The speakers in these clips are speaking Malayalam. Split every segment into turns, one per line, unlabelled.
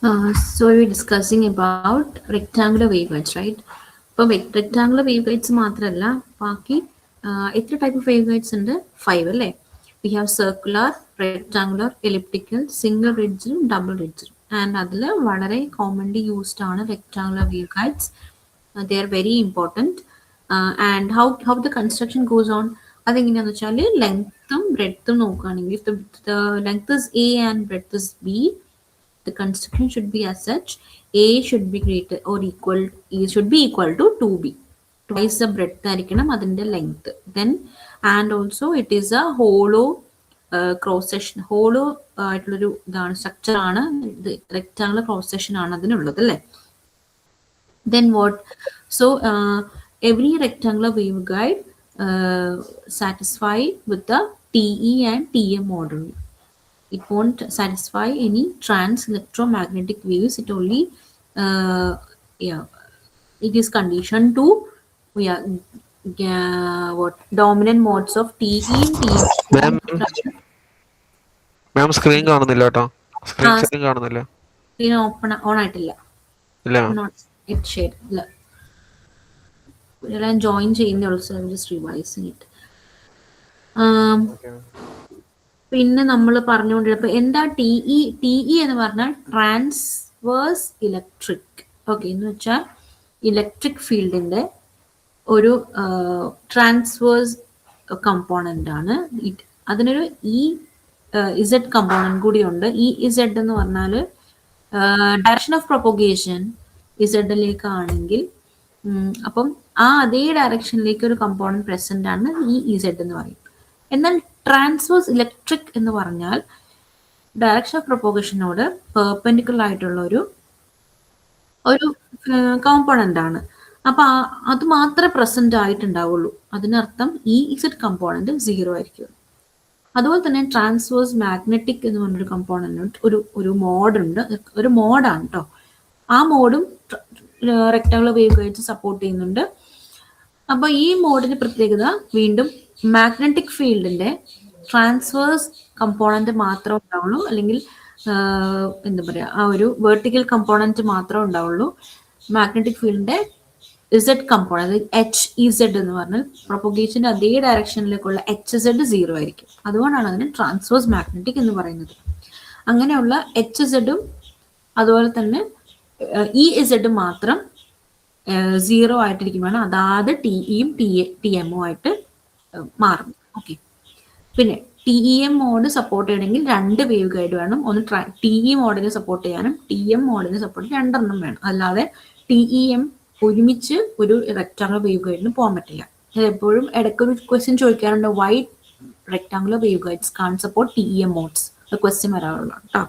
So we're discussing about rectangular waveguides, right? For rectangular waveguides മാത്രമല്ല ബാക്കി എത്ര ടൈപ്പ് ഓഫ് വേവ്ഗൈഡ്സ് ഉണ്ട്? 5 അല്ലേ? We have circular, rectangular, elliptical, single ridge, double ridge. And അതിൽ വളരെ commonly used ആണ് rectangular waveguides. They are very important. And how the construction goes on, അതെങ്ങനെയാണെന്ന് വെച്ചാൽ ലെങ്ത്തും ബ്രെഡ്ത്തും നോക്കുകയാണെങ്കിൽ if the length is A and breadth is B, the construction should be as such: A should be greater or equal, A should be equal to 2B, twice the breadth ആയിരിക്കണം അതിന്റെ length. Then and also it is a hollow cross section, hollow ആയിട്ടുള്ളൊരു ഇതാണ്, സ്ട്രക്ചർ ആണ് ഇത്, റെക്ടാങ്കുലർ ക്രോസ് സെക്ഷൻ ആണ് അതിനുള്ളത് അല്ലേ? Then what? So every rectangular waveguide satisfy with the TE and TM model. It won't satisfy any trans electromagnetic waves. It only it is conditioned to what dominant modes of TE and TM.
Ma'am screen കാണുന്നില്ല കേട്ടോ, സ്ക്രീൻ കാണുന്നില്ല.
സ്ക്രീൻ ഓൺ ആയിട്ടില്ല, നോട്ട് ഇറ്റ് ഷെയർ ഇല്ല. ഞാൻ ജോയിൻ ചെയ്യുന്ന ഓൾസോ ജസ്റ്റ് റിവൈസിങ് ഇറ്റ്. പിന്നെ നമ്മൾ പറഞ്ഞുകൊണ്ടിരുന്നപ്പോൾ എന്താ TE? TE എന്ന് പറഞ്ഞാൽ ട്രാൻസ്വേഴ്സ് ഇലക്ട്രിക്. ഓക്കെ, എന്ന് വെച്ചാൽ ഇലക്ട്രിക് ഫീൽഡിന്റെ ഒരു ട്രാൻസ്വേഴ്സ് കമ്പോണന്റ് ആണ്. അതിനൊരു ഇസഡ് കമ്പോണന്റ് കൂടിയുണ്ട്. ഇസഡ് എന്ന് പറഞ്ഞാൽ ഡയറക്ഷൻ ഓഫ് പ്രൊപ്പഗേഷൻ ഇസഡിലേക്കാണെങ്കിൽ അപ്പം ആ അതേ ഡയറക്ഷനിലേക്ക് ഒരു കമ്പോണന്റ് പ്രസന്റ് ആണ് ഇസഡ് എന്ന് പറയും. എന്നാൽ ട്രാൻസ്വേഴ്സ് ഇലക്ട്രിക് എന്ന് പറഞ്ഞാൽ ഡയറക്ഷൻ ഓഫ് പ്രൊപ്പഗേഷനോട് പെർപെൻഡിക്കുലർ ആയിട്ടുള്ള ഒരു കോമ്പോണന്റ് ആണ്. അപ്പൊ അത് മാത്രമേ പ്രസന്റ് ആയിട്ടുണ്ടാവുള്ളൂ. അതിനർത്ഥം ഇസഡ് കമ്പോണന്റ് 0 ആയിരിക്കും. അതുപോലെ തന്നെ ട്രാൻസ്വേഴ്സ് മാഗ്നറ്റിക് എന്ന് പറഞ്ഞൊരു കമ്പോണന്റ് ഒരു മോഡുണ്ട്, ഒരു മോഡാണ് കേട്ടോ. ആ മോഡും റെക്ടാങ്കുലർ വേവ്ഗൈഡ്സ് സപ്പോർട്ട് ചെയ്യുന്നുണ്ട്. അപ്പൊ ഈ മോഡിന്റെ പ്രത്യേകത വീണ്ടും മാഗ്നറ്റിക് ഫീൽഡിന്റെ ട്രാൻസ്വേഴ്സ് കമ്പോണന്റ് മാത്രമേ ഉണ്ടാവുള്ളൂ, അല്ലെങ്കിൽ എന്താ പറയാ, ആ ഒരു വെർട്ടിക്കൽ കമ്പോണന്റ് മാത്രമേ ഉണ്ടാവുള്ളൂ. മാഗ്നറ്റിക് ഫീൽഡിന്റെ ഇസഡ് കമ്പോണന്റ് HEZ എന്ന് പറഞ്ഞാൽ പ്രൊപ്പഗേഷന്റെ അതേ ഡയറക്ഷനിലേക്കുള്ള HZ 0 ആയിരിക്കും. അതുകൊണ്ടാണ് അതിന് ട്രാൻസ്വേഴ്സ് മാഗ്നറ്റിക് എന്ന് പറയുന്നത്. അങ്ങനെയുള്ള HZ അതുപോലെ തന്നെ EZ മാത്രം 0 ആയിട്ടിരിക്കുമ്പോഴാണ് അതാത് TEയും TMO ആയിട്ട് മാറും. ഓക്കെ, പിന്നെ TEM മോഡ് സപ്പോർട്ട് ചെയ്യണമെങ്കിൽ 2 വേവ് ഗൈഡ് വേണം. ഒന്ന് TE മോഡിനെ സപ്പോർട്ട് ചെയ്യാനും TM മോഡിനെ സപ്പോർട്ട് ചെയ്യാൻ 2 എണ്ണം വേണം. അല്ലാതെ TEM ഒരുമിച്ച് ഒരു റെക്ടാങ്കുലർ വേവ് ഗൈഡിന് പോകാൻ പറ്റില്ല. എപ്പോഴും ഇടയ്ക്കൊരു ക്വസ്റ്റ്യൻ ചോദിക്കാറുണ്ട്, വൈ റെക്ടാങ്കുലർ വേവ് ഗൈഡ്സ് കാൺ സപ്പോർട്ട് TEM മോഡ്സ്, ക്വസ്റ്റ്യൻ വരാറുള്ള കേട്ടോ.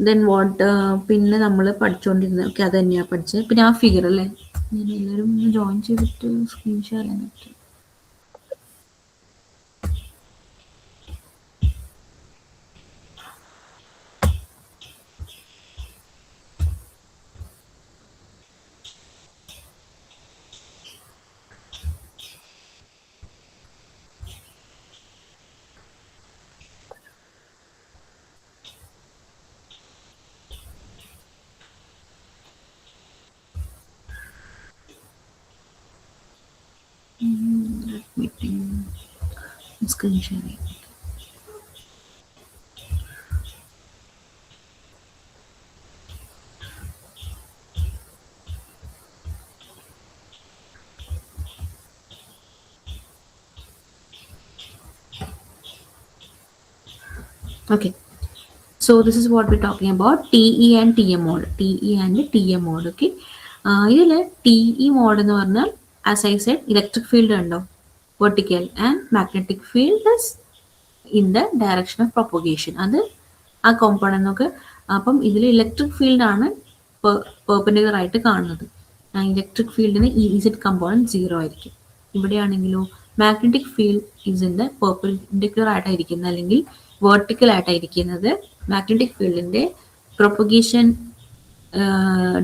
ദെൻ വാട്ട് പിന്നെ നമ്മൾ പഠിച്ചുകൊണ്ടിരുന്നത്, ഓക്കെ അത് തന്നെയാണ് പഠിച്ചത്. പിന്നെ ആ ഫിഗർ അല്ലേ, ഞാൻ എല്ലാവരും ജോയിൻ ചെയ്തിട്ട് സ്ക്രീൻ ഷെയർ ചെയ്യാൻ പറ്റും. Screen sharing. Okay, so this is what we're talking about, TE and TM mode. TE and TM mode. Okay, ഇതിൽ TE mode എന്ന് പറഞ്ഞാൽ as I said electric field ഉണ്ടോ, vertical, and magnetic field is in the direction of propagation. അത് ആ കോമ്പണന്റ് നോക്ക്. അപ്പം ഇതിൽ ഇലക്ട്രിക് ഫീൽഡ് ആണ് പെർപെൻഡിക്കുലർ ആയിട്ട് കാണുന്നത്. ഇലക്ട്രിക് ഫീൽഡിന് ഇസഡ് കമ്പോണന്റ് 0 ആയിരിക്കും. ഇവിടെയാണെങ്കിലോ മാഗ്നറ്റിക് ഫീൽഡ് ഇതിന്റെ പെർപെൻഡിക്കുലർ ആയിട്ടായിരിക്കുന്നത്, അല്ലെങ്കിൽ വെർട്ടിക്കൽ ആയിട്ടായിരിക്കുന്നത്. മാഗ്നറ്റിക് ഫീൽഡിന്റെ പ്രൊപ്പഗേഷൻ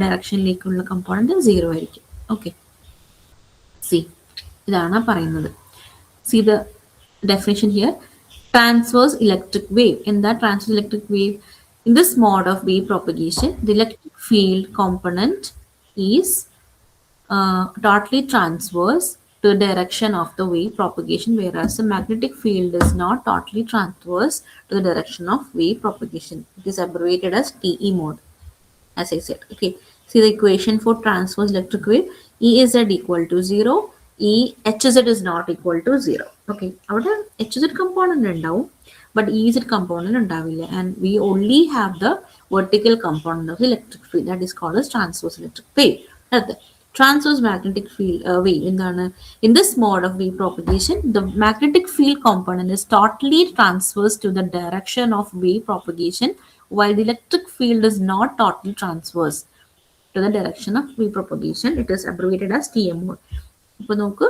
ഡയറക്ഷനിലേക്കുള്ള കമ്പോണന്റ് 0 ആയിരിക്കും. ഓക്കെ, സി ഇതാണ് പറയുന്നത്. See the definition here. transverse electric wave. In that transverse electric wave, in this mode of wave propagation, the electric field component is totally transverse to the direction of the wave propagation, whereas the magnetic field is not totally transverse to the direction of wave propagation. It is abbreviated as TE mode, as I said. Okay, see the equation for transverse electric wave: Ez equal to 0, Hz is not equal to 0. Okay, അവിടെ Hz component ഉണ്ടാവും, but Ez component ഉണ്ടാവില്ല, and we only have the vertical component of the electric field, that is called as transverse electric wave. അടുത്ത transverse magnetic field wave എന്താണ്? In this mode of wave propagation, the magnetic field component is totally transverse to the direction of wave propagation, while the electric field is not totally transverse to the direction of wave propagation. It is abbreviated as TM mode. ഇപ്പോൾ നമുക്ക്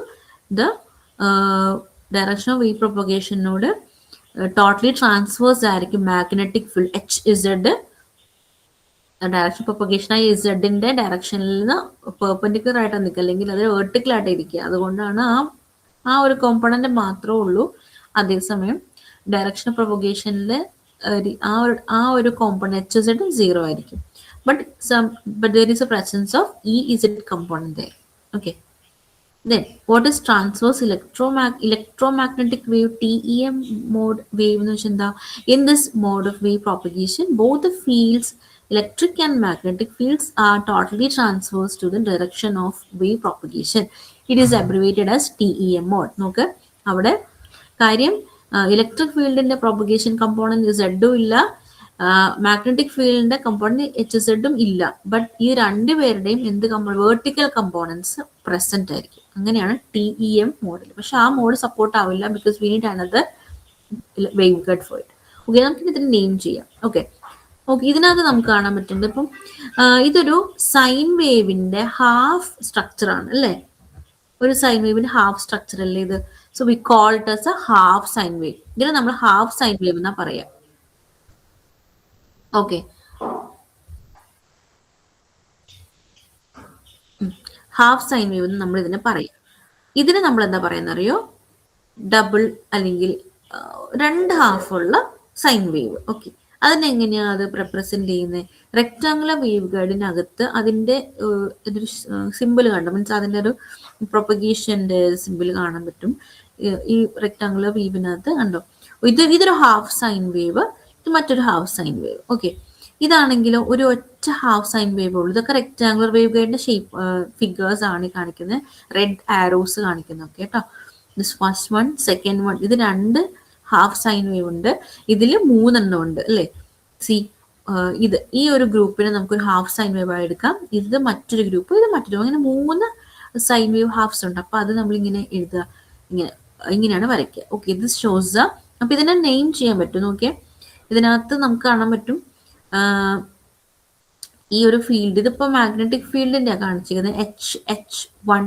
the direction of wave propagation നോട് ടോട്ടലി ട്രാൻസ്വേഴ്സ് ആയിരിക്കും magnetic field HZ. Direction propagation ആയി ഇസഡിന്റെ ഡയറക്ഷനിൽ നിന്ന് പെർപെൻഡിക്കുലർ ആയിട്ട് നിൽക്കുക, അല്ലെങ്കിൽ അത് വെർട്ടിക്കൽ ആയിട്ട് ഇരിക്കുക. അതുകൊണ്ടാണ് ആ ഒരു കോമ്പണന്റ് മാത്രമേ ഉള്ളൂ. അതേസമയം ഡയറക്ഷൻ ഓഫ് പ്രൊപ്പഗേഷനിൽ ആ ഒരു കോമ്പണന്റ് HZ 0 ആയിരിക്കും. But there is a presence of EZ component there. Okay. Then what is transverse electromagnetic wave, TEM mode wave എന്ന് വെച്ചാൽ എന്താ? In this mode of wave propagation, both the fields, electric and magnetic fields, are totally transverse to the direction of wave propagation. It is abbreviated as TEM mode. നോക്ക് അവിടെ കാര്യം, ഇലക്ട്രിക് ഫീൽഡിന്റെ പ്രൊപ്പഗേഷൻ കമ്പോണന്റ് സെഡും ഇല്ല, മാഗ്നറ്റിക് ഫീൽഡിന്റെ കമ്പോണന്റ് HZ ഇല്ല. ബട്ട് ഈ രണ്ടുപേരുടെയും എന്ത് വേർട്ടിക്കൽ കമ്പോണൻസ് പ്രസന്റ് ആയിരിക്കും. അങ്ങനെയാണ് TEM മോഡിൽ. പക്ഷെ ആ മോഡ് സപ്പോർട്ട് ആവില്ല, because we need another wave guide for it. Okay, നമുക്ക് ഇതിന് നെയിം ചെയ്യാം. ഓക്കെ, ഇതിനകത്ത് നമുക്ക് കാണാൻ പറ്റുന്നത് ഇപ്പം ഇതൊരു സൈൻ വേവിന്റെ ഹാഫ് സ്ട്രക്ചർ ആണ് അല്ലേ? ഒരു സൈൻ വേവിന്റെ ഹാഫ് സ്ട്രക്ചർ അല്ലേ ഇത്? So we call it as A half sine wave. ഇതിനെ നമ്മൾ ഹാഫ് സൈൻ വേവ് എന്നാ പറയാം. ഓക്കെ, ഹാഫ് സൈൻ വേവ് എന്ന് നമ്മൾ ഇതിനെ പറയാം. ഇതിന് നമ്മൾ എന്താ പറയാന്നറിയോ? ഡബിൾ അല്ലെങ്കിൽ രണ്ട് ഹാഫുള്ള സൈൻ വേവ്. ഓക്കെ, അതിനെങ്ങനെയാ അത് റെപ്രസെന്റ് ചെയ്യുന്നത്? റെക്ടാങ്കുലർ വേവ് ഗൈഡിനകത്ത് അതിന്റെ ഇതൊരു സിമ്പിൾ കണ്ടു, മീൻസ് അതിന്റെ ഒരു പ്രൊപ്പഗേഷന്റെ സിമ്പിൾ കാണാൻ പറ്റും ഈ റെക്ടാങ്കുലർ വേവിനകത്ത്. കണ്ടോ, ഇതൊരു ഹാഫ് സൈൻ വേവ്, ഇത് മറ്റൊരു ഹാഫ് സൈൻ വേവ്. ഓക്കെ, ഇതാണെങ്കിലോ ഒരു ഒറ്റ ഹാഫ് സൈൻ വേവ് ഉള്ളൂ. ഇതൊക്കെ റെക്ടാങ്കുലർ വേവ് ഗൈഡിന്റെ ഷേപ്പ് ഫിഗേഴ്സ് ആണ് കാണിക്കുന്നത്, റെഡ് ആരോസ് കാണിക്കുന്നൊക്കെ കേട്ടോ. This first one, second one, ഇത് രണ്ട് ഹാഫ് സൈൻ വേവ് ഉണ്ട്, ഇതിൽ 3 എണ്ണം ഉണ്ട് അല്ലേ? സി, ഇത് ഈ ഒരു ഗ്രൂപ്പിനെ നമുക്കൊരു ഹാഫ് സൈൻ വേവ് ആയി എടുക്കാം, ഇത് മറ്റൊരു ഗ്രൂപ്പ്, ഇത് മറ്റൊരു, അങ്ങനെ 3 സൈൻ വേവ് ഹാഫ്സ് ഉണ്ട്. അപ്പൊ അത് നമ്മളിങ്ങനെ എഴുതുക, ഇങ്ങനെയാണ് വരയ്ക്കുക. ഓക്കെ, ഇത് ഷോസ്. അപ്പൊ ഇതിനെ നെയിം ചെയ്യാൻ പറ്റും. നോക്കിയേ, ഇതിനകത്ത് നമുക്ക് കാണാൻ പറ്റും ഈ ഒരു ഫീൽഡ്, ഇതിപ്പോ മാഗ്നറ്റിക് ഫീൽഡിന്റെ കാണിച്ചിരിക്കുന്നത് H10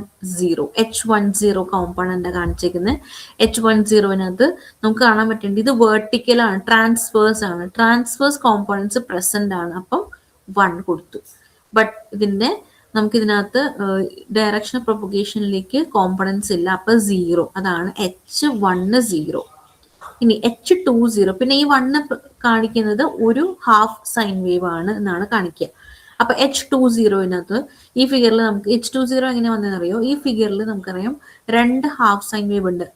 കോമ്പണന്റ് കാണിച്ചിരിക്കുന്നത്. H10നകത്ത് നമുക്ക് കാണാൻ പറ്റുന്നുണ്ട് ഇത് വെർട്ടിക്കൽ ആണ്, ട്രാൻസ്വേഴ്സ് ആണ്, ട്രാൻസ്വേഴ്സ് കോമ്പണൻസ് പ്രസന്റ് ആണ്, അപ്പം 1 കൊടുത്തു. ബട്ട് നമുക്ക് ഇതിനകത്ത് ഡയറക്ഷൻ പ്രൊപ്പഗേഷനിലേക്ക് കോമ്പണൻസ് ഇല്ല, അപ്പൊ 0, അതാണ് H10. ഇനി H20, പിന്നെ ഈ 1 കാണിക്കുന്നത് ഒരു ഹാഫ് സൈൻ വേവ് ആണ് എന്നാണ് കാണിക്കുക. അപ്പൊ H20നകത്ത് ഈ ഫിഗറിൽ നമുക്ക് H20 എങ്ങനെ വന്നതെന്നറിയോ? ഈ ഫിഗറിൽ നമുക്കറിയാം 2 ഹാഫ് സൈൻ വേവ് ഉണ്ട്.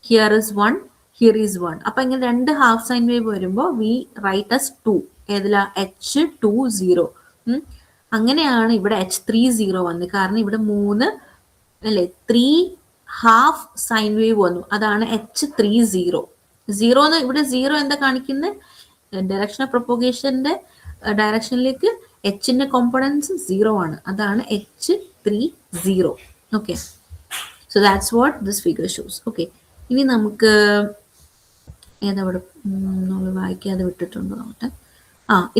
Here is 1, here is 1. അപ്പൊ ഇങ്ങനെ 2 ഹാഫ് സൈൻ വേവ് വരുമ്പോൾ വി റൈറ്റ് as 2. ഏതിലാ? H20. അങ്ങനെയാണ് ഇവിടെ H30 വന്നത്, കാരണം ഇവിടെ 3 അല്ലെ 3 ഹാഫ് സൈൻ വേവ് വന്നു, അതാണ് H30. 0 ഇവിടെ 0 എന്താ കാണിക്കുന്നത്? ഡയറക്ഷൻ ഓഫ് പ്രൊപ്പഗേഷന്റെ ഡയറക്ഷനിലേക്ക് Hന്റെ കോമ്പണൻസ് 0 ആണ്, അതാണ് H30. Okay, so that's what this figure shows. Okay, ഇനി നമുക്ക് ഏതവിടെ നമ്മൾ വായിക്കാതെ വിട്ടിട്ടുണ്ടോ നോട്ടെ.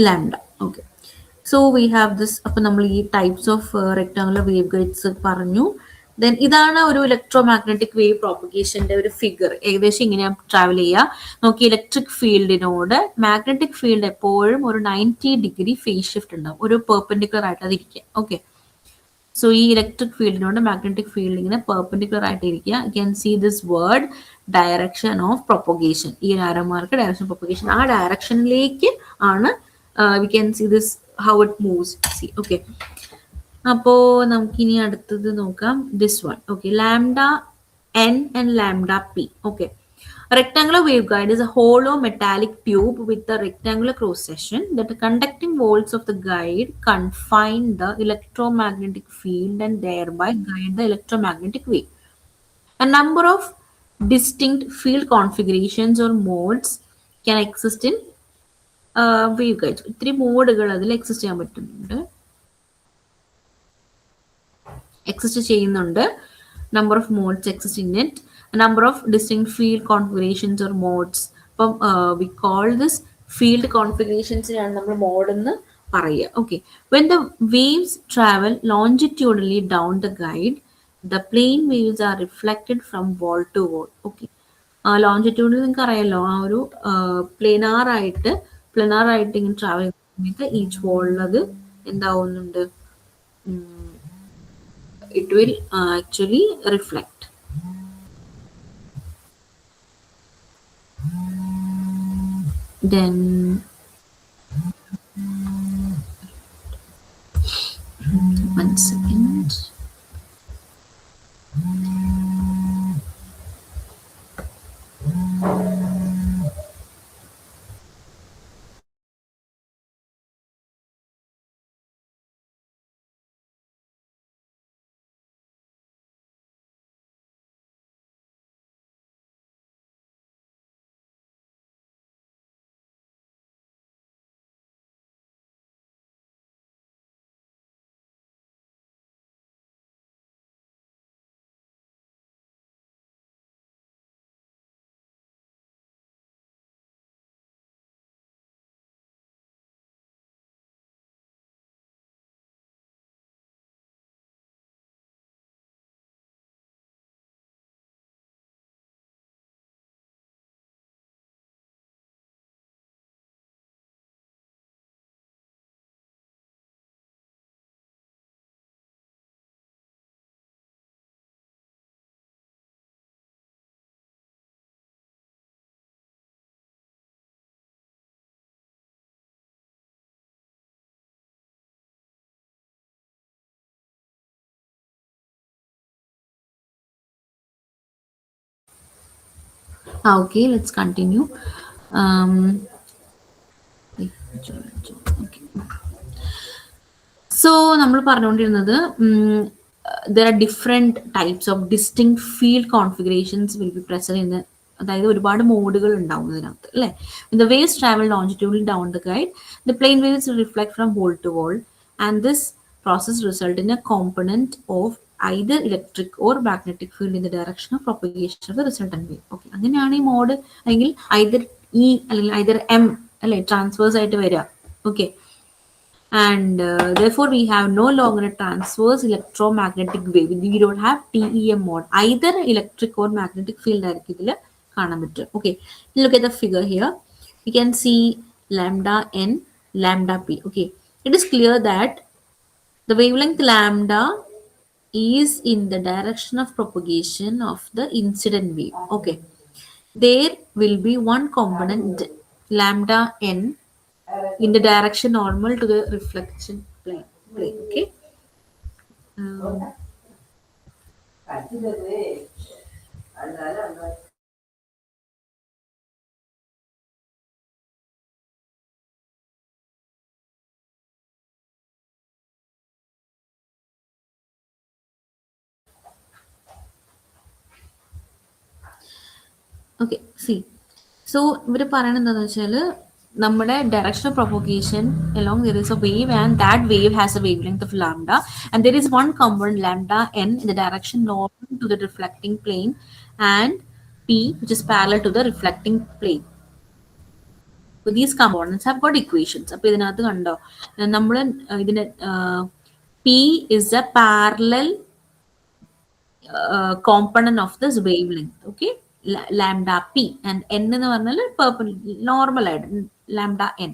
Lambda. Okay, so we have this. അപ്പൊ നമ്മൾ ഈ types of rectangular wave guides പറഞ്ഞു. ദെൻ ഇതാണ് ഒരു ഇലക്ട്രോ മാഗ്നറ്റിക് വേവ് പ്രോപ്പഗേഷന്റെ ഒരു ഫിഗർ. ഏകദേശം ഇങ്ങനെ ട്രാവൽ ചെയ്യുക. നോക്കി, ഇലക്ട്രിക് ഫീൽഡിനോട് മാഗ്നറ്റിക് ഫീൽഡ് എപ്പോഴും ഒരു 90 ഡിഗ്രി ഫേസ് ഷിഫ്റ്റ് ഉണ്ടാവും, ഒരു പെർപെൻഡിക്കുലർ ആയിട്ട് അതിരിക്കുക. ഓക്കെ, സോ ഈ ഇലക്ട്രിക് ഫീൽഡിനോട് മാഗ്നറ്റിക് ഫീൽഡ് ഇങ്ങനെ പെർപെൻഡിക്കുലർ ആയിട്ട് ഇരിക്കുക. You can see this word direction of propagation. ഈ ആരോ മാർക്ക് ഡയറക്ഷൻ പ്രൊപ്പഗേഷൻ, ആ ഡയറക്ഷനിലേക്ക് ആണ് we can see this how it moves. See okay. അപ്പോൾ നമുക്കിനി അടുത്തത് നോക്കാം. This one. Okay, lambda n and lambda p. Okay. A rectangular waveguide is a hollow metallic tube with a rectangular cross section that the conducting walls of the guide confine the electromagnetic field and thereby guide the electromagnetic wave. A number of distinct field configurations or modes can exist in waveguides. ഇത്തിരി മോഡുകൾ അതിൽ എക്സിസ്റ്റ് ചെയ്യാൻ പറ്റുന്നുണ്ട്, എക്സിസ്റ്റ് ചെയ്യുന്നുണ്ട്. Number of modes exist in it, a number of distinct field configurations or modes. We call this field configurations നമ്മൾ mode എന്ന് പറയുക. Okay, when the waves travel longitudinally down the guide, the plane waves are reflected from wall to wall. Okay, ലോഞ്ചിറ്റ്യൂഡിൽ നിങ്ങൾക്ക് അറിയാലോ, ആ ഒരു പ്ലെനാർ ആയിട്ട് ഇങ്ങനെ ട്രാവൽ ചെയ്യുന്ന സമയത്ത് ഈച്ച് വോളിൽ അത് എന്താവുന്നുണ്ട്, it will actually reflect. Then one second. Okay, let's continue. Okay. So നമ്മൾ പറഞ്ഞുകൊണ്ടിരുന്നത് there are different types of distinct field configurations will be present in the, അതായത് ഒരുപാട് മോഡുകൾ ഉണ്ടാവും ഇതിനകത്ത് അല്ലേ. The waves travel longitudinally down the guide, the plane waves will reflect from wall to wall, and this process result in a component of either electric or magnetic field in the direction of propagation of the resultant wave. Okay, അങ്ങനെയാണ് ഈ മോഡ്, അല്ലെങ്കിൽ either E അല്ലെങ്കിൽ either M അല്ലെ ട്രാൻസ്വേഴ്സ് ആയിട്ട് വരിക. Okay, and therefore we have no longer a transverse electromagnetic wave. We don't have TEM mode, either electric or magnetic field ആയിരിക്കും ഇതിൽ കാണാൻ പറ്റും. Okay, look at the figure here. You can see lambda n, lambda p. Okay, it is clear that the wavelength lambda is in the direction of propagation of the incident wave. Okay, there will be one component lambda n in the direction normal to the reflection plane. Okay. Okay, see. So ഇവർ പറയുന്നത് എന്താണെന്ന് വെച്ചാൽ, നമ്മുടെ direction of propagation along there is a wave, and that wave has a wavelength of lambda, and there is one component lambda n in the direction normal to the reflecting plane, and p which is parallel to the reflecting plane. So these components have got equations. അപ്പോൾ ഇതിനകത്ത് കണ്ടോ, നമ്മൾ ഇതിന് p is a parallel component of this wavelength. Okay, lambda p, and n എന്ന് പറഞ്ഞാൽ നോർമൽ ആയിട്ട് lambda n.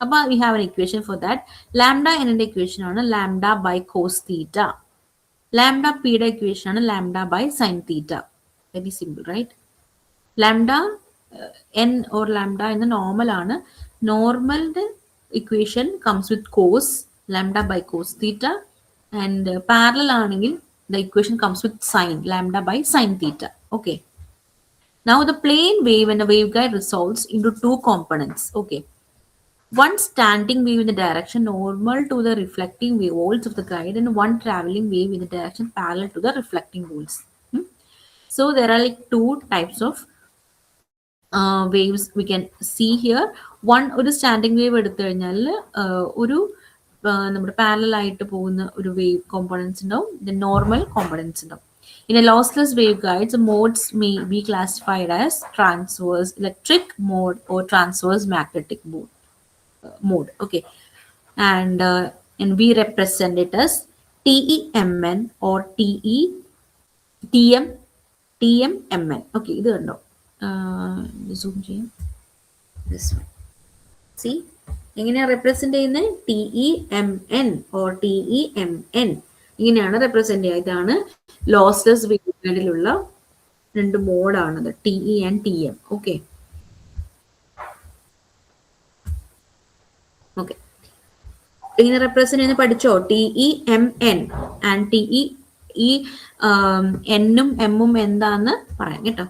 അപ്പോൾ we have an equation for that. Lambda n ന്റെ equation ആണ് lambda by cos theta. Lambda പിയുടെ ഇക്വേഷൻ ആണ് lambda by sine theta. Very simple right. Lambda N or lambda എന്ന നോർമൽ ആണ്. നോർമലിന്റെ equation comes with cos lambda by cos theta, and parallel ആണെങ്കിൽ the equation comes with sine lambda by sine theta. Okay, now the plane wave and the waveguide resolves into two components. Okay, one standing wave in the direction normal to the reflecting volts of the guide, and one traveling wave in the direction parallel to the reflecting volts. So there are like two types of waves we can see here. One ഒരു സ്റ്റാൻഡിംഗ് വേവ് എടുത്തു കഴിഞ്ഞാൽ ഒരു നമ്മുടെ പാരലൽ ആയിട്ട് പോകുന്ന ഒരു വേവ് കോമ്പോണൻസ് ഉണ്ടാവും, നോർമൽ കോമ്പോണൻസ് ഉണ്ടാവും. In a lossless waveguides, the modes may be classified as transverse electric mode or transverse magnetic mode. Okay, and we represent it as TEMN or TMMN. Okay, ഇത് കണ്ടോ, zoom ചെയ്യാം. This one, see എങ്ങനെയാണ് റെപ്രസെന്റ് ചെയ്യുന്നത്? TEMN or TEMN ഇങ്ങനെയാണ് റെപ്രസെന്റ് ചെയ്യുക. ഇതാണ് ലോസ്ലെസ് വേവ്ഗൈഡിലുള്ള രണ്ട് മോഡാണത്, TE and TM. Okay okay ഇങ്ങനെ റെപ്രസെന്റ് ചെയ്യുന്ന പഠിച്ചോ? TEMN and TE. ഈ എന്നും എമ്മും എന്താന്ന് പറയാം കേട്ടോ.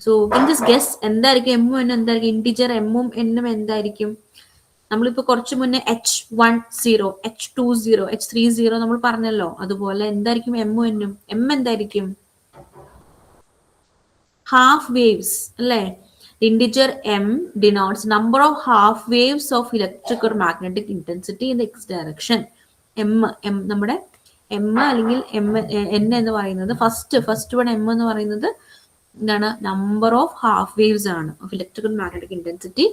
സോ ഇൻ ദിസ് ഗെസ് എന്തായിരിക്കും എമ്മും എന്നും എന്തായിരിക്കും? ഇന്റിജർ എമ്മും എന്നും എന്തായിരിക്കും? നമ്മളിപ്പോ കുറച്ച് മുന്നേ H10, H20, H30 നമ്മൾ പറഞ്ഞല്ലോ. അതുപോലെ എന്തായിരിക്കും എമ്മും എന്നും? എം എന്തായിരിക്കും? ഹാഫ് വേവ്സ് അല്ലേ? Integer M denotes number of half waves of electric or magnetic intensity in the x direction. M നമ്മുടെ എം അല്ലെങ്കിൽ എൻ എന്ന് പറയുന്നത് ഫസ്റ്റ് വൺ എം എന്ന് പറയുന്നത് എന്താണ്? നമ്പർ ഓഫ് ഹാഫ് വേവ്സ് ആണ് of electric and magnetic intensity,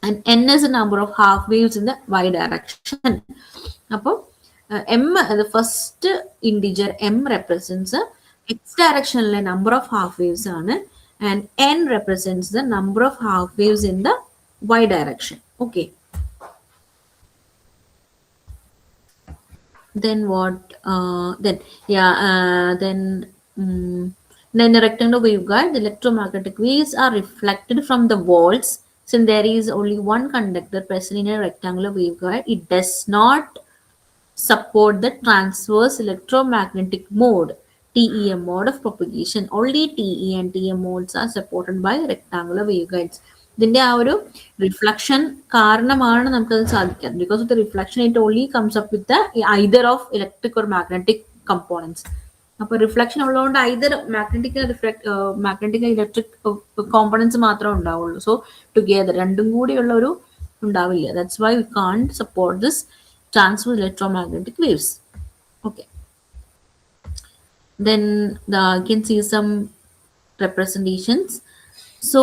and n is the number of half waves in the y direction. അപ്പോൾ m, the first integer m represents the x directionലെ number of half waves ആണ്, and n represents the number of half waves in the y direction. Okay, then what? Then in a rectangular waveguide, the electromagnetic waves are reflected from the walls. Since there is only one conductor present in a rectangular waveguide, it does not support the transverse electromagnetic mode, TEM mode of propagation. Only TE and TM modes are supported by rectangular waveguides. ഇതിന്റെ ആ ഒരു റിഫ്ലക്ഷൻ കാരണമാണ് നമുക്കത് സാധിക്കാം. Because of the reflection it only comes up with either of electric or magnetic components. അപ്പൊ റിഫ്ലക്ഷൻ ഉള്ളതുകൊണ്ട് ഐദർ മാഗ്നറ്റിക് ഇലക്ട്രിക് കോമ്പണൻസ് മാത്രമേ ഉണ്ടാവുള്ളൂ. സോ ടുഗെദർ രണ്ടും കൂടിയുള്ള ഒരു ഉണ്ടാവില്ല. That's why we can't support this transverse electromagnetic waves. Okay, then you can see some representations. So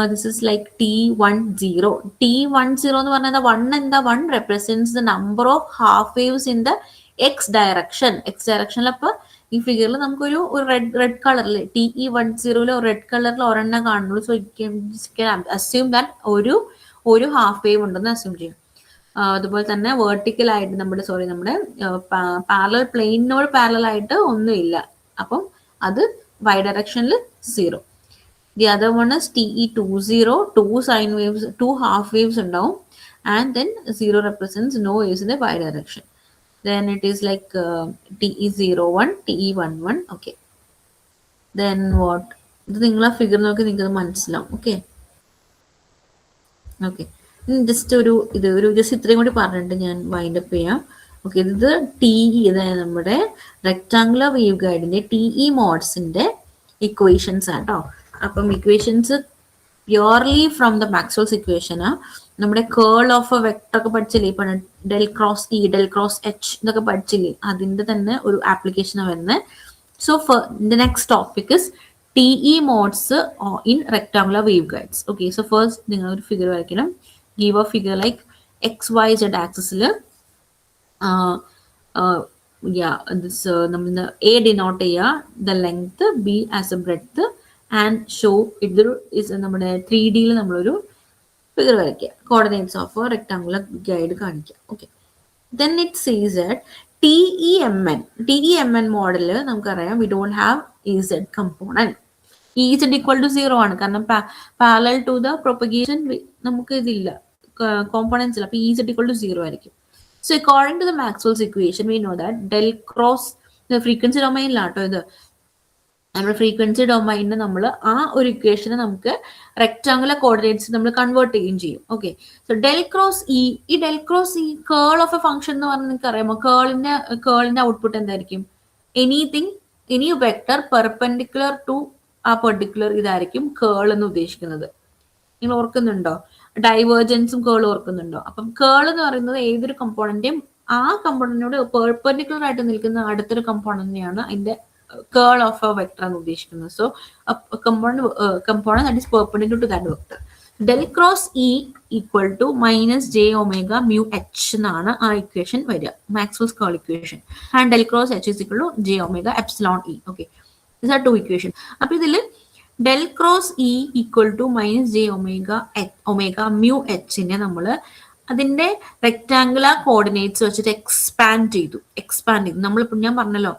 this is like T10. T10 എന്ന് പറഞ്ഞാൽ one represents the number of half waves in the x direction. x directionൽ അപ്പൊ ഈ ഫിഗറിൽ നമുക്കൊരു റെഡ് കളറിൽ TE10 റെഡ് കളറിൽ ഒരെണ്ണം കാണുള്ളൂ. സോ അസ്യൂം ദാറ്റ് ഒരു ഹാഫ് വേവ് ഉണ്ടെന്ന് അസ്യൂം ചെയ്യും. അതുപോലെ തന്നെ വേർട്ടിക്കൽ ആയിട്ട് നമ്മുടെ പാരലൽ പ്ലെയിനോട് പാരലൽ ആയിട്ട് ഒന്നുമില്ല. അപ്പം അത് y ഡയറക്ഷനിൽ 0. The other one is TE20, 2 sine waves, 2 half waves ഉണ്ടാവും, and then 0 represents no waves in the y direction. Then it is like TE01, TE11. Okay, then what? ഇത് നിങ്ങളെ ഫിഗർ നോക്കി നിങ്ങൾക്ക് മനസ്സിലാവും. ഓക്കെ ഓക്കെ ജസ്റ്റ് ജസ്റ്റ് ഇത്രയും കൂടി പറഞ്ഞിട്ട് ഞാൻ വൈൻഡ് അപ്പ് ചെയ്യാം. ഓക്കെ, ഇത് TE, അതായത് നമ്മുടെ റെക്ടാങ്കുലർ വേവ് ഗൈഡിന്റെ TE മോഡ്സിന്റെ ഇക്വേഷൻസ് ആട്ടോ. അപ്പം equations purely from the Maxwell's ഇക്വേഷനാ. നമ്മുടെ കേൾ ഓഫ് എ വെക്ടർ ഒക്കെ പഠിച്ചില്ലേ, ഇപ്പൊ del cross E, del cross H ഇതൊക്കെ പഠിച്ചില്ലേ, അതിന്റെ തന്നെ ഒരു ആപ്ലിക്കേഷനാണ് വരുന്നത്. So the next topic is TE modes in rectangular wave guides. Okay, so first നിങ്ങൾ ഒരു ഫിഗർ വരയ്ക്കണം. Give a figure like XYZ ആക്സിസിൽ നമ്മൾ A ഡിനോട്ട് ചെയ്യുക, the length, B as a breadth, and show ഇതൊരു നമ്മുടെ 3D നമ്മളൊരു ഫിഗർ വരയ്ക്കുക, കോർഡിനേറ്റ്സ് ഓഫ് റെക്ടാങ്കുലർ ഗൈഡ് കാണിക്കുക. Okay, then it says that TEMN മോഡല് നമുക്കറിയാം we don't have EZ component. EZ equal to 0 ആണ്, കാരണം പാരലൽ ടു ദ പ്രൊപ്പഗേഷൻ നമുക്ക് ഇതില്ല, കോമ്പോണൻസ് ഇല്ല. അപ്പൊ EZ ഈക്വൽ ടു 0 ആയിരിക്കും. So according to the Maxwell's equation we know that del cross frequency ഡൊമൈനിലാട്ടോ ഇത്, നമ്മുടെ ഫ്രീക്വൻസി ഡൊമൈനിന് നമ്മൾ ആ ഒരു ഇക്വേഷനെ നമുക്ക് റെക്ടാങ്കുലർ കോർഡിനേറ്റ്സ് നമ്മൾ കൺവേർട്ട് ചെയ്യുകയും ചെയ്യും. Okay, so del cross E, ഈ del cross E curl of a function എന്ന് പറഞ്ഞാൽ നിങ്ങൾക്ക് അറിയാമോ? കേളിന്റെ ഔട്ട്പുട്ട് എന്തായിരിക്കും? എനി വെക്ടർ പെർപെൻഡിക്കുലർ ടു ആ പെർട്ടിക്കുലർ ഇതായിരിക്കും കേൾ എന്ന് ഉദ്ദേശിക്കുന്നത്. നിങ്ങൾ ഓർക്കുന്നുണ്ടോ? ഡൈവേർജൻസും കേൾ ഓർക്കുന്നുണ്ടോ? അപ്പം കേൾ എന്ന് പറയുന്നത് ഏതൊരു കമ്പോണന്റെയും ആ കമ്പോണന്റിനോട് പെർപെൻഡിക്കുലർ ആയിട്ട് നിൽക്കുന്ന അടുത്തൊരു കമ്പോണന്റിനെയാണ് അതിന്റെ കേൾ ഓഫ് എ വെക്ടർ എന്ന് ഉദ്ദേശിക്കുന്നത്. So component that is perpendicular to that vector. Del cross E equal to minus j omega mu h എന്നാണ് ആ ഇക്വേഷൻ വരിക, Maxwell's curl equation. And del cross h is equal to j omega epsilon E. Okay, these are two equations. അപ്പൊ ഇതിൽ del cross E equal to minus j omega mu h നെ നമ്മൾ അതിന്റെ റെക്ടാങ്കുലർ കോർഡിനേറ്റ്സ് വെച്ചിട്ട് എക്സ്പാൻഡ് ചെയ്തു. നമ്മളിപ്പോൾ ഞാൻ പറഞ്ഞല്ലോ,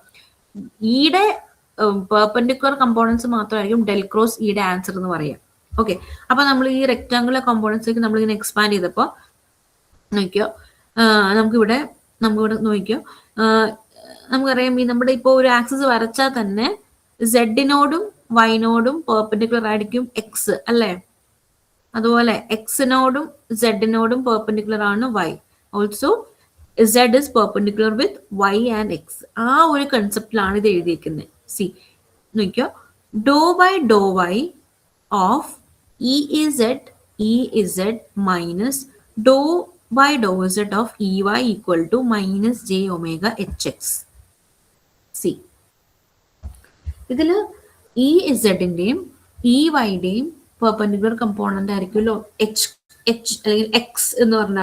ഈയുടെ പെർപെൻഡിക്കുലർ കമ്പോണൻസ് മാത്രമായിരിക്കും ഡെൽ ക്രോസ് ഈയുടെ ആൻസർ എന്ന് പറയാം. ഓക്കെ, അപ്പൊ നമ്മൾ ഈ റെക്ടാങ്കുലർ കമ്പോണൻസിലേക്ക് നമ്മൾ ഇങ്ങനെ എക്സ്പാൻഡ് ചെയ്തപ്പോൾ നോക്കിയോ, നമുക്കിവിടെ നോക്കിയോ, നമുക്കറിയാം ഈ നമ്മുടെ ഇപ്പോൾ ഒരു ആക്സിസ് വരച്ചാൽ തന്നെ സെഡിനോടും വൈനോടും പെർപെൻഡിക്കുലർ ആയിരിക്കും എക്സ് അല്ലേ? അതുപോലെ എക്സിനോടും സെഡിനോടും പെർപെൻഡിക്കുലർ ആണ് Y. Also Z is perpendicular with Y and X. ആ ഒരു കൺസെപ്റ്റിലാണ് ഇത് എഴുതിയിരിക്കുന്നത്. സി നോക്കിയോ, ഡോ by Dr Y of EZ minus ഡോ by Dr Z of EY equal to minus j omega HX. See ഇതില് EZന്റെയും EYന്റെയും പെർപെൻഡിക്കുലർ കമ്പോണന്റ് ആയിരിക്കുമല്ലോ H അല്ലെങ്കിൽ X എന്ന് പറഞ്ഞ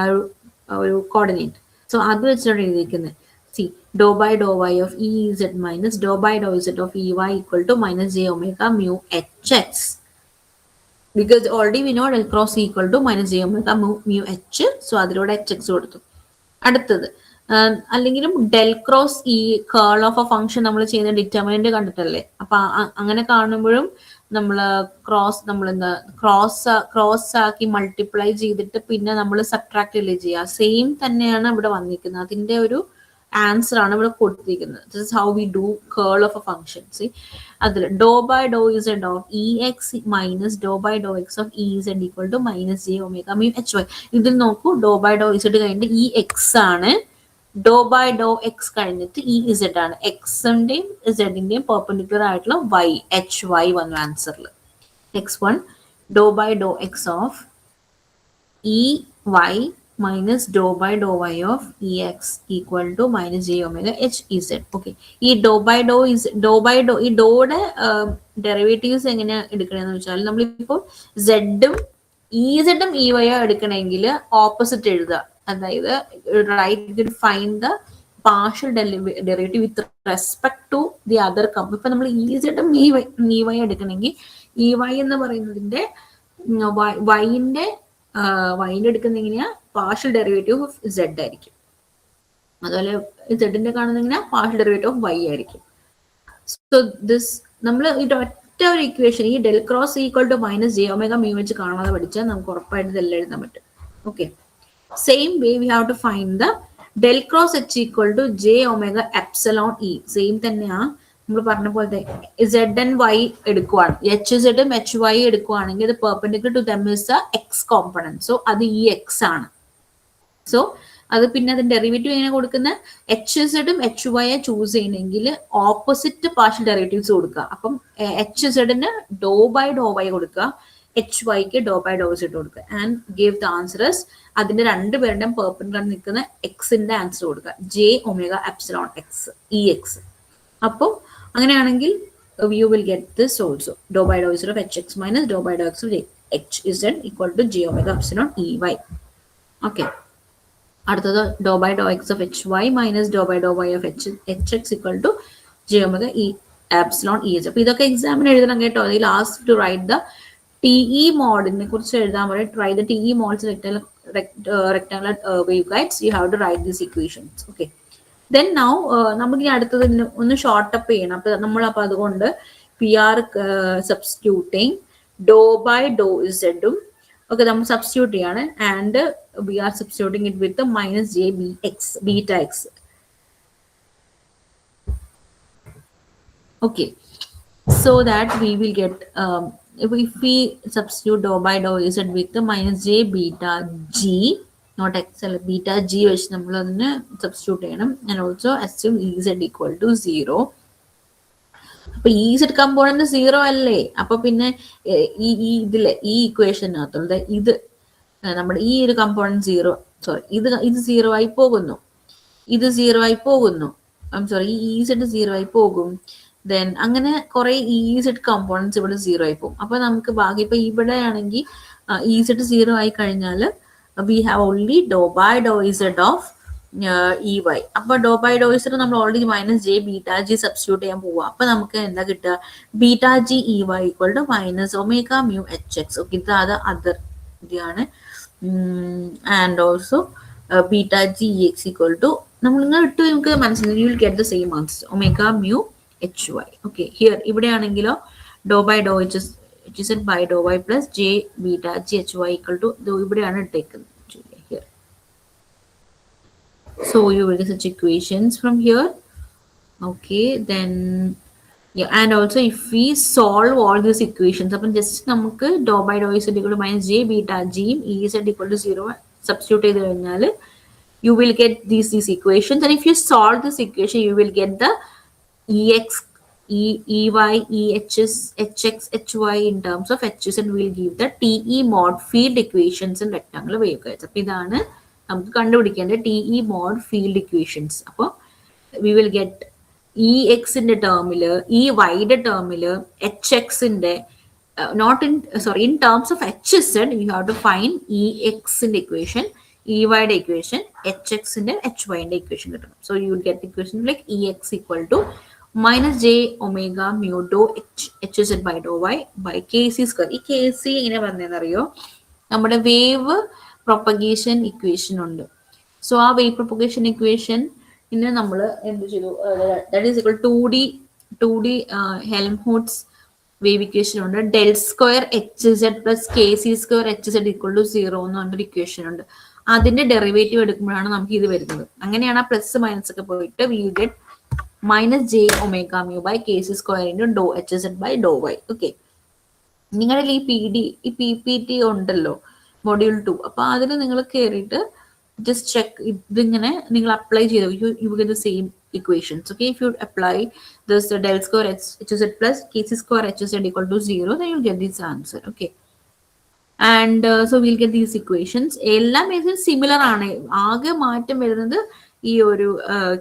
ഒരു കോർഡിനേറ്റ്. സോ അത് വെച്ചിട്ടാണ് എഴുതിയിരിക്കുന്നത്. സി ഡോ by Dr Y of EZ minus ഡോ by Dr Z of EY equal to minus j omega mu HX. Because already we know del cross equal to minus j omega mu H. So അതിലൂടെ HX കൊടുത്തു. അടുത്തത് അല്ലെങ്കിലും ഡെൽ ക്രോസ് ഈ കേൾ ഓഫ് എ ഫംഗ്ഷൻ നമ്മൾ ചെയ്യുന്ന ഡിറ്റർമിനന്റ് കണ്ടിട്ടല്ലേ? അപ്പൊ അങ്ങനെ കാണുമ്പോഴും നമ്മൾ ക്രോസ് ആക്കി മൾട്ടിപ്ലൈ ചെയ്തിട്ട് പിന്നെ നമ്മൾ സബ്ട്രാക്ട് അല്ലേ ചെയ്യുക. സെയിം തന്നെയാണ് ഇവിടെ വന്നിരിക്കുന്നത്, അതിന്റെ ഒരു ആൻസർ ആണ് ഇവിടെ കൊടുത്തിരിക്കുന്നത്. This is how we do curl of a function. See അതിൽ ഡോ by Dr Z of EX minus ഡോ ബൈ ഡോ X of EZ equal to minus j omega mu HY. ഇതിൽ നോക്കൂ, ഡോ ബൈ ഡോ Z കഴിഞ്ഞിട്ട് EX ആണ്, ഡോ ബൈ ഡോ എക്സ് കഴിഞ്ഞിട്ട് EZ ആണ്. എക്സിന്റെയും സെഡിന്റെയും പെർപെൻഡിക്കുലർ ആയിട്ടുള്ള y HY വന്നു ആൻസറിൽ. X1 ഡോ ബൈ ഡോ എക്സ് ഓഫ് EY മൈനസ് ഡോ by Dr Y of EX equal to minus j omega HEZ. Okay, ഈ ഡോ ബൈ ഡോ ഈ ഡോയുടെ ഡെറിവേറ്റീവ്സ് എങ്ങനെ എടുക്കണമെന്ന് വെച്ചാൽ നമ്മളിപ്പോൾ സെഡും EZും EYയും എടുക്കണമെങ്കിൽ ഓപ്പോസിറ്റ് എഴുതുക. അതായത് find the partial derivative with respect to the other comp. ഇപ്പൊ നമ്മൾ EZും EY എടുക്കണമെങ്കിൽ EY എന്ന് പറയുന്നതിന്റെ വൈൻ്റെ എടുക്കുന്ന എങ്ങനെയാ പാർഷ്യൽ ഡെറിവേറ്റീവ് ഓഫ് Z ആയിരിക്കും. അതുപോലെ സെഡിന്റെ കാണുന്ന എങ്ങനെയാ പാർഷ്യൽ ഡെറിവേറ്റീവ് ഓഫ് Y ആയിരിക്കും. സോ ദിസ് നമ്മൾ ഒറ്റ ഒരു ഇക്വേഷൻ ഈ del cross equal to minus j omega mu വെച്ച് കാണാതെ പഠിച്ചാൽ നമുക്ക് ഉറപ്പായിട്ട് ഇതെല്ലാം എഴുതാൻ പറ്റും. Okay, same way we have to find the del cross H equal to j omega epsilon E. Same തന്നെയാ നമ്മൾ പറഞ്ഞ പോലെ Z and Y എടുക്കുവാണ്, HZ ഉം HY എടുക്കുവാണെങ്കിൽ ഇത് perpendicular to them is a X component. So അത് EX ആണ്. സോ അത് പിന്നെ അതിന്റെ ഡെറിവേറ്റീവ് എങ്ങനെ കൊടുക്കുന്ന HZും HY ചൂസ് ചെയ്യണമെങ്കിൽ ഓപ്പോസിറ്റ് പാർഷ്യൽ ഡെറിവേറ്റീവ്സ് കൊടുക്കുക. അപ്പം HZന് ഡോ ബൈ ഡോ വൈ കൊടുക്കുക, HYക്ക് ഡോ ബൈ ഡോ Z കൊടുക്കുക ആൻഡ് ഗിവ് ദ ആൻസേഴ്സ്. അതിന്റെ രണ്ടുപേരുടെയും പെർപെൻഡിക്കുലർ നിൽക്കുന്ന എക്സിന്റെ ആൻസർ കൊടുക്കുക, j omega epsilon X EX. അപ്പോൾ അങ്ങനെയാണെങ്കിൽ you will get this also, ഡോ by Dr Z of HX minus ഡോ ബൈ ഡോ X of HZ equal to j omega epsilon EY. Okay, അടുത്തത് ഡോ ബൈ ഡോ എക്സ് ഓഫ് HY മൈനസ് ഡോ by Dr Y of HX equal to j omega epsilon EH. അപ്പൊ ഇതൊക്കെ എക്സാമിന് എഴുതണം കേട്ടോ. അതിൽ last two write the TE മോഡിനെ കുറിച്ച് എഴുതാൻ പറയും. Try the TE modes rectangular waveguides. You have to write these equations. Okay, then now നമുക്ക് ഇനി അടുത്തത് ഒന്ന് ഷോർട്ട് അപ്പ് ചെയ്യണം. അപ്പൊ നമ്മളപ്പോൾ അതുകൊണ്ട് വി ആർ സബ്സ്റ്റിറ്റ്യൂട്ടിങ് ഡോ ബൈ ഡോ ഇസഡും ഓക്കെ നമ്മൾ സബ്സ്റ്റിറ്റ്യൂട്ട് ചെയ്യാണ്. And we are substituting it with minus j B X beta X. Okay, so that we will get if we substitute dou by dou z with the minus j beta g, not x beta g വെച്ച് നമ്മൾ അതിനെ സബ്സ്റ്റിറ്റ്യൂട്ട് ചെയ്യണം. and also assume ez equal to 0. അപ്പൊ ഈ z കമ്പോണന്റ് 0 അല്ലേ? അപ്പൊ പിന്നെ ഈ ഇതിലെ ഈ ഇക്വേഷനകത്തുള്ള ഇത് നമ്മുടെ ഈ ഒരു കമ്പോണന്റ് 0 സോറി ഇത് 0 ആയി പോകുന്നു, ഇത് 0 ആയി പോകുന്നു. സോറി ഈ z 0 ആയി പോകും. ദെൻ അങ്ങനെ കുറെ ഇസെഡ് കമ്പോണൻസ് ഇവിടെ 0 ആയി പോകും. അപ്പൊ നമുക്ക് ബാക്കി ഇപ്പൊ ഇവിടെ ആണെങ്കിൽ ഇസെഡ് 0 ആയി കഴിഞ്ഞാൽ we have only do by Dr Z of E y. അപ്പൊ ഡോ ബൈ ഡോ ഇസെഡ് നമ്മൾ already minus J beta G substitute ചെയ്യാൻ പോവുക. അപ്പൊ നമുക്ക് എന്താ കിട്ടുക? Beta G E y equal to minus omega mu H X. Okay, ഇത് അത് അതർ ഇതാണ്. And also beta G E X equal to നമ്മൾ ഇങ്ങനെ ഇട്ട് നമുക്ക് മനസ്സിലായി you will get the same answer omega mu H Y. Okay, here ഇവിടെയാണെങ്കിലോ ഡോ ബൈ ഡോ H Z by Dr Y plus j beta G H Y equal to ഇവിടെയാണ് ഇട്ടേക്കുന്നത്. Here so you will get such equations from here. Okay, then yeah, and also if we solve all these equations അപ്പം ജസ്റ്റ് നമുക്ക് ഡോ by Dr Z equal to minus J beta ജിയും E Z equal to 0 substitute ചെയ്ത് കഴിഞ്ഞാൽ you will get these equations, and if you solve this equation you will get the ex ey ehs hx hy in terms of hs, and will give the te mod field equations in rectangular waveguides. അപ്പോൾ ഇതാണ് നമുക്ക് കണ്ടുപിടിക്കേണ്ട TE mod field equations. അപ്പോൾ we will get EX ന്റെ ടേമില് EY ടേമില് HX ന്റെ not in sorry in terms of HZ you have to find EX ന്റെ equation, EY ന്റെ equation, HX ന്റെ HY ന്റെ equation കിട്ടണം. So you will get the equation like EX equal to minus j omega mu dou hz by dou y by kc square. ഈ kc എങ്ങനെ പറഞ്ഞതെന്നറിയോ? നമ്മുടെ വേവ് പ്രൊപ്പഗേഷൻ ഇക്വേഷൻ ഉണ്ട്. സോ ആ വേവ് പ്രൊപ്പഗേഷൻ ഇക്വേഷൻ ഇന്ന് നമ്മൾ എന്ത് ചെയ്തു? That is equal 2D Helmholtz wave equation ഉണ്ട്. Del square H Z plus K C square H Z equal to 0 എന്ന് പറഞ്ഞൊരു ഇക്വേഷൻ ഉണ്ട്. അതിന്റെ ഡെറിവേറ്റീവ് എടുക്കുമ്പോഴാണ് നമുക്ക് ഇത് വരുന്നത്. അങ്ങനെയാണ് ആ പ്ലസ് മൈനസ് ഒക്കെ പോയിട്ട് we get minus J omega mu by K C square into Dr H Z by Dr y. Okay, നിങ്ങളുടെ ഈ പി പി ടി ഉണ്ടല്ലോ മൊഡ്യൂൾ 2, അപ്പൊ അതിൽ നിങ്ങൾ കയറിയിട്ട് ജസ്റ്റ് ചെക്ക് ഇതിങ്ങനെ നിങ്ങൾ അപ്ലൈ ചെയ്തു you get the same equations. Okay, if you apply this del square hz plus kc square hz equal to 0, then you'll get this answer. Okay, and so we'll get these equations. എല്ലാം ഏതും സിമിലർ ആണ്. ആകെ മാറ്റം വരുന്നത് ഈ ഒരു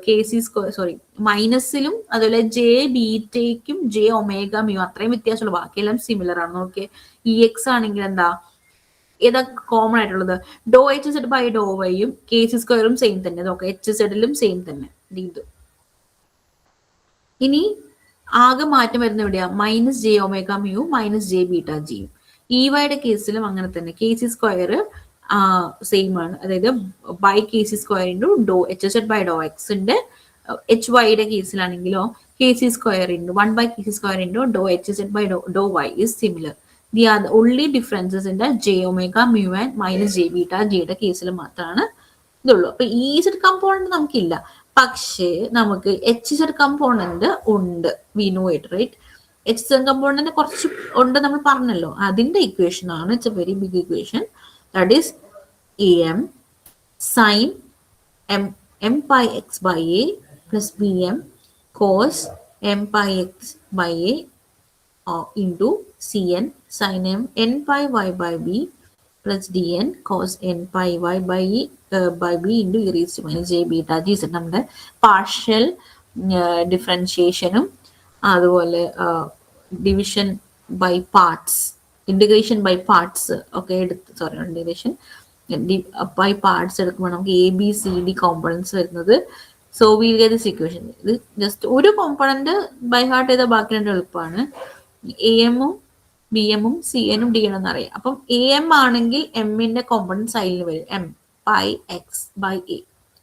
കെ സി സ്ക്വയർ സോറി മൈനസിലും അതുപോലെ ജെ ബീറ്റയ്ക്കും ജെ ഒമേഗ മ്യൂ അത്രയും വ്യത്യാസമുള്ളൂ. ബാക്കിയെല്ലാം സിമിലർ ആണ്. ഓക്കെ, ഇ എക്സ് ആണെങ്കിൽ എന്താ ഏതാ കോമൺ ആയിട്ടുള്ളത്? ഡോ എച്ച് സെഡ് ബൈ ഡോ വൈയും കെ സി സ്ക്വയറും സെയിം തന്നെ. നോക്കാം, എച്ച് സെഡിലും സെയിം തന്നെ. ഇത് ഇനി ആകെ മാറ്റം വരുന്ന എവിടെയാ? Minus J omega mu minus J beta ജിയും. ഇ വൈയുടെ കേസിലും അങ്ങനെ തന്നെ. കെ സി സ്ക്വയർ സെയിം ആണ്, അതായത് by K C square into Dr H Z by ഡോ എക്സിന്റെ എച്ച് വൈയുടെ കേസിലാണെങ്കിലോ K C square into 1 by kc square into Dr H Z by Dr Y is similar. The only differences in the j omega mu and minus j beta ജിയുടെ കേസിൽ മാത്രമാണ് ഇതുള്ളൂ. അപ്പൊ ഈ സെഡ് കമ്പോണന്റ് നമുക്കില്ല, പക്ഷേ നമുക്ക് എച്ച് സെഡ് കമ്പോണന്റ് ഉണ്ട്. We know it right. H Z component കുറച്ച് ഉണ്ട് നമ്മൾ പറഞ്ഞല്ലോ. അതിന്റെ ഇക്വേഷൻ ആണ്. It's a very big equation. That is am sin m pi x by a plus bm cos m pi x by a into cn sin m n pi y by b plus dn cos n pi y by b into e raised to minus j beta g. നമ്മുടെ പാർഷ്യൽ ഡിഫറൻഷിയേഷനും അതുപോലെ division by parts, integration by parts ഒക്കെ എടുത്ത് സോറി ഇന്റഗ്രേഷൻ ബൈ പാർട്സ് എടുക്കുമ്പോൾ നമുക്ക് A B C D components വരുന്നത്. So will get this equation. ഇത് ജസ്റ്റ് ഒരു കോമ്പണന്റ് ബൈ ഹാർട്ട് ചെയ്താൽ ബാക്കി രണ്ട് എളുപ്പമാണ്. എ എമ്മും ബി എമ്മും സി എനും ഡി എന്നും അറിയാം. അപ്പം എ എം ആണെങ്കിൽ എമ്മിന്റെ കോമ്പണൻസ് അതിൽ വരും M pi X by A.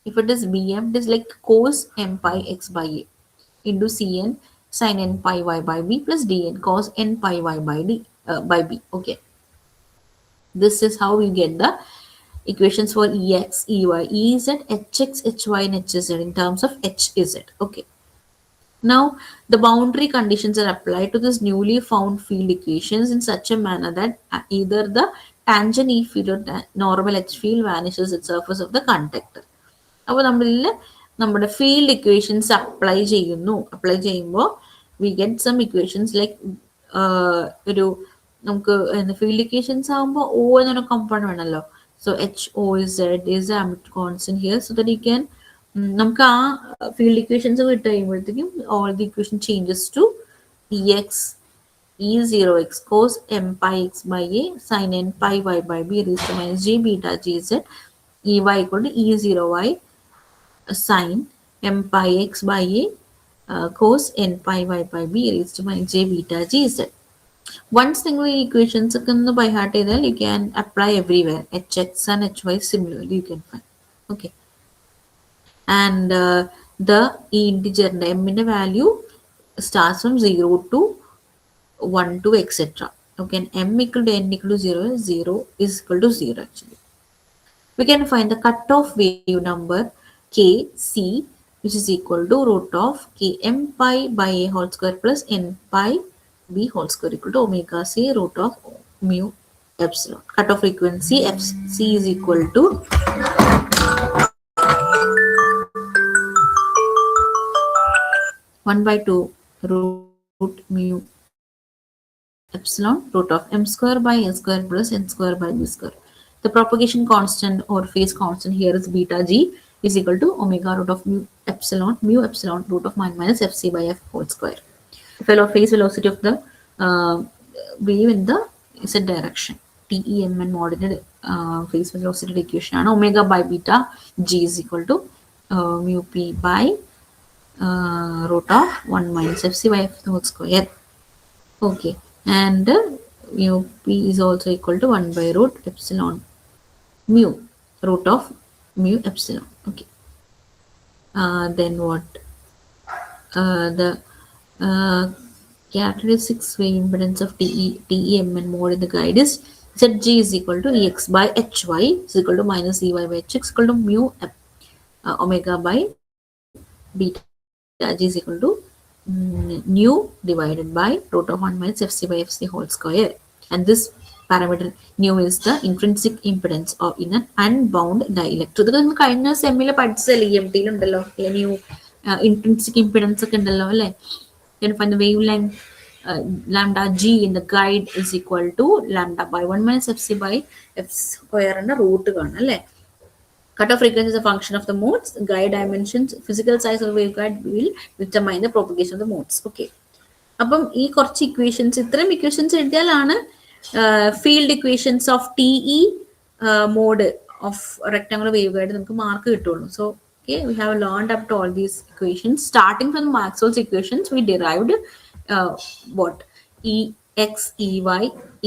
If it is bm, it is like cos m pi x by a into cn sin n pi y by b plus dn cos n pi y by d by b. Okay, this is how we get the equations for ex, ey, ez, hx, hy, and hz in terms of hz. Okay. Now, the boundary conditions are applied to this newly found field equations in such a manner that either the tangent E field or normal H field vanishes at surface of the conductor. അപ്പോൾ നമ്മളിൽ നമ്മുടെ ഫീൽഡ് ഇക്വേഷൻസ് അപ്ലൈ ചെയ്യുമ്പോൾ we get some equations like ഒരു നമുക്ക് ഫീൽഡ് ഇക്വേഷൻസ് ആകുമ്പോൾ ഓ എന്നൊരു കോമ്പൗണ്ട് വേണമല്ലോ. So H O Z is amplitude constant here so that you can നമുക്ക് ആ ഫീൽഡ് ഇക്വേഷൻസ് വിട്ട് കഴിയുമ്പോഴത്തേക്കും all the equation changes to E X E0x cos m pi x by a sin n pi y by b raised to minus j beta gz ey equal to E0y sin m pi x by a cos n pi y by b raised to minus j beta gz. Once single equations by heart, you can apply everywhere. Hx and hy similarly you can find. Okay. And the integer m in a value starts from 0 to 1 to etc. Okay, and m equal to n equal to 0, 0 is equal to 0 actually. We can find the cutoff wave number kc, which is equal to root of km pi by a whole square plus n pi b whole square equal to omega c root of mu epsilon. Cutoff frequency fc is equal to 1/2 root mu epsilon root of m square by a square plus n square by b square. The propagation constant or phase constant here is beta g is equal to omega root of mu epsilon root of minus fc by f whole square. The phase velocity of the wave in the z direction. TEMN modulated phase velocity equation and omega by beta g is equal to mu p by root of 1 minus fc by f whole square. Okay, and mu p is also equal to 1 by root epsilon mu root of mu epsilon. Okay, then what? The characteristics wave impedance of TEMN mode in the guide is Zg is equal to Ex by Hy is equal to minus Ey by Hx equal to mu omega by beta G is equal to nu divided by root of 1 minus fc by fc whole square. And this parameter nu is the intrinsic impedance of in an unbound dielectric. ഇതൊക്കെ കഴിഞ്ഞ സെമ്മിൽ പഠിച്ചല്ലേ EMT ഉണ്ടല്ലോ nu intrinsic impedance ഒക്കെ ഉണ്ടല്ലോ അല്ലേ. Then find the wavelength lambda g in the guide is equal to lambda by 1 minus fc by f square എന്ന റൂട്ട് കാണാം അല്ലേ. Cutoff frequency is a function of the modes. Guide dimensions, physical size of the waveguide will determine the propagation of the modes. Okay. അപ്പം ഈ കുറച്ച് ഇക്വേഷൻസ് ഇത്രയും ഇക്വേഷൻസ് എഴുതിയാലാണ് field equations of TE mode of rectangular waveguide നമുക്ക് മാർക്ക് കിട്ടുള്ളൂ. So okay, we have learned up to all these equations. Starting from Maxwell's equations, we derived what? Ex, Ey,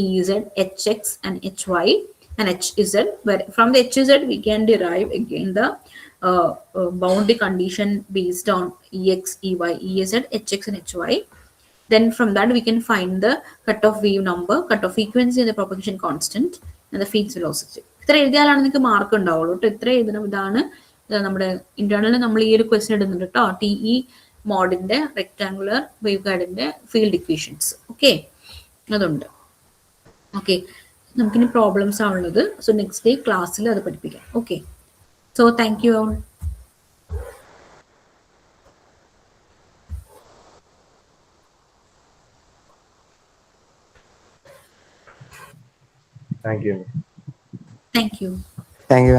Ez, Hx, and Hy. And Hz, where from the Hz we can derive again the boundary condition based on Ex, Ey, Ez, Hx, and Hy. Then from that we can find the cutoff wave number, cutoff frequency, and the propagation constant, and the phase velocity. ഇത്ര എഴുതിയാലാണ് നിങ്ങൾക്ക് മാർക്ക് ഉണ്ടാവുള്ളൂ കേട്ടോ. ഇത്ര എഴുതണം. ഇതാണ് നമ്മുടെ ഇന്റേണലിൽ നമ്മൾ ഈ ഒരു ക്വസ്റ്റ്യൻ ഇടുന്നുണ്ട് കേട്ടോ. TE മോഡിന്റെ റെക്ടാങ്കുലർ വേവ് ഗൈഡിന്റെ ഫീൽഡ് ഇക്വേഷൻസ്. ഓക്കെ, അതുണ്ട്. ഓക്കെ, നമുക്കിനി പ്രോബ്ലംസ് ആണുള്ളത്. സോ നെക്സ്റ്റ് ഡേ ക്ലാസ്സിൽ അത് പഠിപ്പിക്കാം. Okay, so thank you all.
Thank you.
Thank you.
Thank you.